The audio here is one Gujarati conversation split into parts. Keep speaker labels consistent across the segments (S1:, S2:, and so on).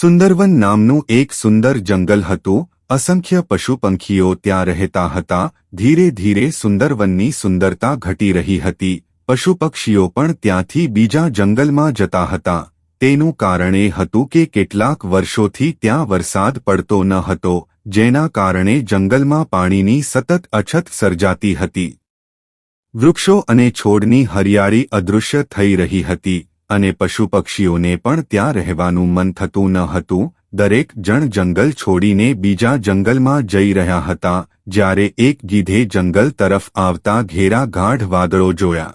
S1: સુંદરવન નામનું એક સુંદર જંગલ હતું. અસંખ્ય પશુપંખીઓ ત્યાં રહેતા હતા. ધીરે ધીરે સુંદરવનની સુંદરતા ઘટી રહી હતી. પશુપક્ષીઓ પણ ત્યાંથી બીજા જંગલમાં જતા હતા. તેનું કારણ એ હતું કે કેટલાક વર્ષોથી ત્યાં વરસાદ પડતો ન હતો, જેના કારણે જંગલમાં પાણીની સતત અછત સર્જાતી હતી. વૃક્ષો અને છોડની હરિયાળી અદૃશ્ય થઈ રહી હતી અને પશુપક્ષીઓને પણ ત્યાં રહેવાનું મન થતું ન હતું. દરેક જણ જંગલ છોડીને બીજા જંગલમાં જઈ રહ્યા હતા. જ્યારે એક ગીધે જંગલ તરફ આવતા ઘેરા ગાઢ વાદળો જોયા.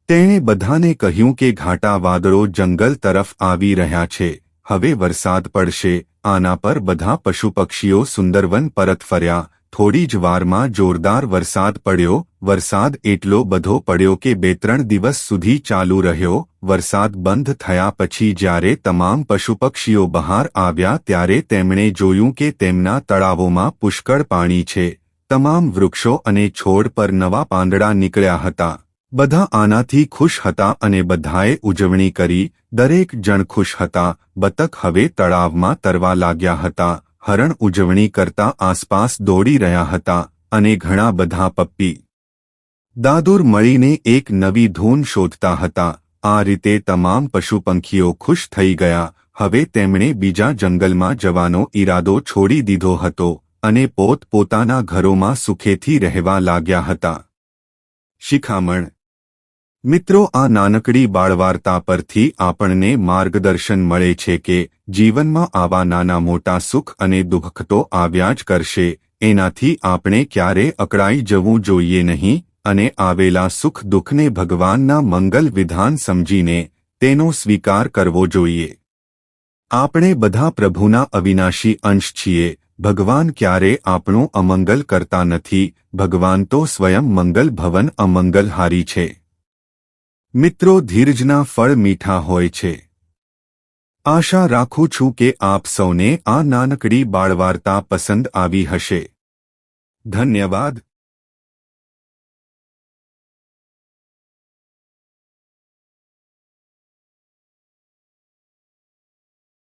S1: તેણે બધાને કહ્યું કે ઘાટા વાદળો જંગલ તરફ આવી રહ્યા છે, હવે વરસાદ પડશે. આના પર બધા પશુપક્ષીઓ સુંદરવન પરત ફર્યા. થોડી જ વારમાં જોરદાર વરસાદ પડ્યો. વરસાદ એટલો બધો પડ્યો કે 2-3 દિવસ સુધી ચાલુ રહ્યો. વરસાદ બંધ થયા પછી જ્યારે તમામ પશુપક્ષીઓ બહાર આવ્યા ત્યારે તેમણે જોયું કે તેમના તળાવોમાં પુષ્કળ પાણી છે. તમામ વૃક્ષો અને છોડ પર નવા પાંદડા નીકળ્યા હતા. બધા આનાથી ખુશ હતા અને બધાએ ઉજવણી કરી. દરેક જણ ખુશ હતા. બતક હવે તળાવમાં તરવા લાગ્યા હતા. હરણ ઉજવણી કરતા આસપાસ દોડી રહ્યા હતા અને ઘણા બધા પપ્પી દાદુર મળીને એક નવી ધૂન શોધતા હતા. આ રીતે તમામ પશુપંખીઓ ખુશ થઈ ગયા. હવે તેમણે બીજા જંગલમાં જવાનો ઈરાદો છોડી દીધો હતો અને પોત-પોતાના ઘરોમાં સુખેથી રહેવા લાગ્યા હતા. શિખામણ. મિત્રો, આ નાનકડી બાળવાર્તા પરથી આપણને માર્ગદર્શન મળે છે કે જીવનમાં આવા નાના મોટા સુખ અને દુઃખ તો આવ્યા જ કરશે. એનાથી આપણે ક્યારે અકળાઈ જવું જોઈએ નહીં અને આવેલા સુખ દુઃખને ભગવાનના મંગલ વિધાન સમજીને તેનો સ્વીકાર કરવો જોઈએ. આપણે બધા પ્રભુના અવિનાશી અંશ છીએ. ભગવાન ક્યારે આપણું અમંગલ કરતા નથી. ભગવાન તો સ્વયં મંગલ ભવન અમંગલહારી છે. મિત્રો, ધીરજના ફળ મીઠા હોય છે. આશા રાખું છું કે આપ સૌને આ નાનકડી બાળવાર્તા પસંદ આવી હશે. ધન્યવાદ.